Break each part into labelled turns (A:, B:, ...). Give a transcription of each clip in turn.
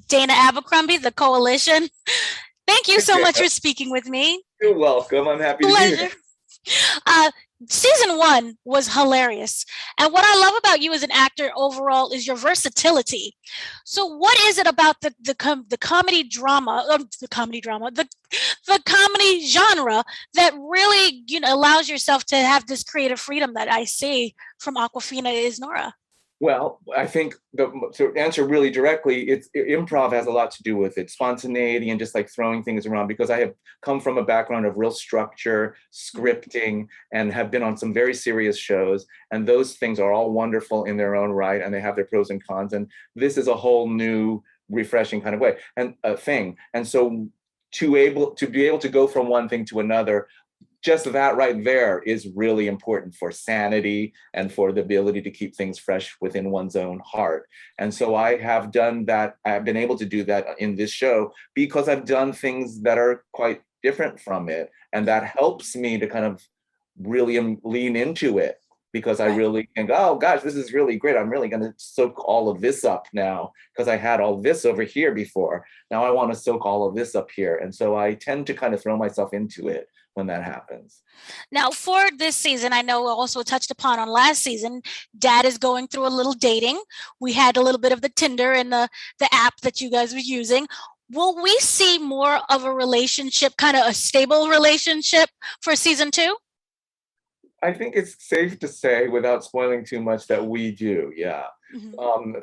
A: Dana Abercrombie, the Koalition. Thank you so much for speaking with me.
B: You're welcome. I'm happy to be here.
A: Uh, Season 1 was hilarious. And what I love about you as an actor overall is your versatility. So what is it about the comedy drama, the comedy genre that really, allows yourself to have this creative freedom that I see from Awkwafina is Nora?
B: Well, I think to answer really directly, improv has a lot to do with it, spontaneity and just like throwing things around, because I have come from a background of real structure, scripting, and have been on some very serious shows. And those things are all wonderful in their own right, and they have their pros and cons. And this is a whole new, refreshing kind of way and thing. And so to be able to go from one thing to another, just that right there is really important for sanity and for the ability to keep things fresh within one's own heart. And so I have done that. I've been able to do that in this show because I've done things that are quite different from it. And that helps me to kind of really lean into it, because I really think, oh gosh, this is really great. I'm really going to soak all of this up now because I had all this over here before. Now I want to soak all of this up here. And so I tend to kind of throw myself into it when that happens.
A: Now, for this season, I know also touched upon on last season, Dad is going through a little dating. We had a little bit of the Tinder and the app that you guys were using. Will we see more of a relationship, kind of a stable relationship for season 2?
B: I think it's safe to say, without spoiling too much, that we do, yeah.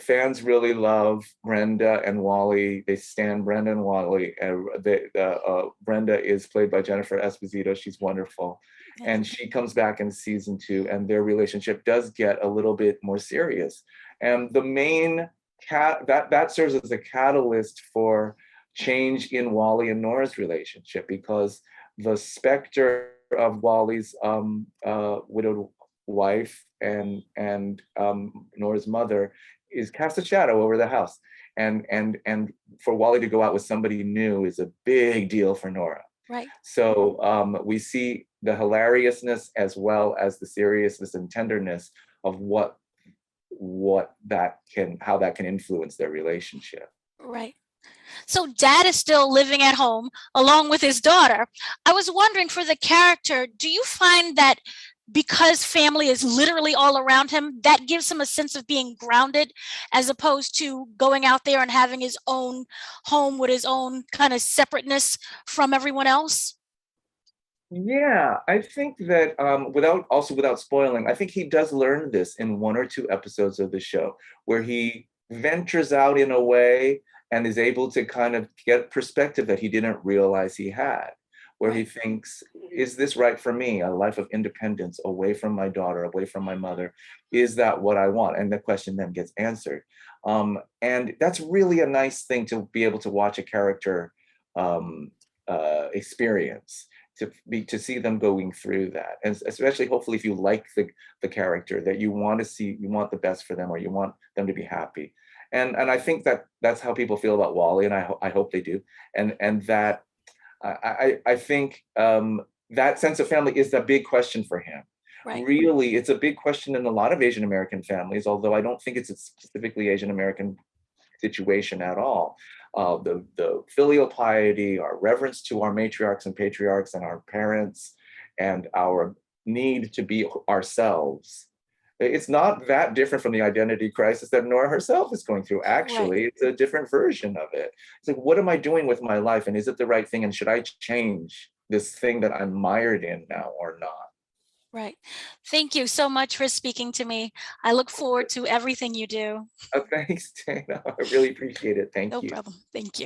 B: Fans really love Brenda and Wally. They stand Brenda and Wally. Brenda is played by Jennifer Esposito. She's wonderful. And she comes back in season 2, and their relationship does get a little bit more serious. And the main that serves as a catalyst for change in Wally and Nora's relationship, because the specter of Wally's widowed wife and Nora's mother is cast a shadow over the house, and for Wally to go out with somebody new is a big deal for Nora.
A: Right.
B: So we see the hilariousness as well as the seriousness and tenderness of how that can influence their relationship.
A: Right. So Dad is still living at home along with his daughter. I was wondering, for the character, do you find that because family is literally all around him, that gives him a sense of being grounded, as opposed to going out there and having his own home with his own kind of separateness from everyone else?
B: Yeah, I think that without spoiling, I think he does learn this in 1 or 2 episodes of the show, where he ventures out in a way and is able to kind of get perspective that he didn't realize he had, where he thinks, is this right for me? A life of independence, away from my daughter, away from my mother. Is that what I want? And the question then gets answered. And that's really a nice thing to be able to watch a character experience, to see them going through that. And especially, hopefully, if you like the character, that you want the best for them, or you want them to be happy. And I think that's how people feel about Wally, and I hope they do. And that I think that sense of family is the big question for him. Right. Really, it's a big question in a lot of Asian American families, although I don't think it's a specifically Asian American situation at all. The filial piety, our reverence to our matriarchs and patriarchs and our parents, and our need to be ourselves. It's not that different from the identity crisis that Nora herself is going through. Actually, It's a different version of it. It's like, what am I doing with my life? And is it the right thing? And should I change this thing that I'm mired in now or not?
A: Right. Thank you so much for speaking to me. I look forward to everything you do.
B: Thanks, Dana. I really appreciate it. Thank you.
A: No problem. Thank you.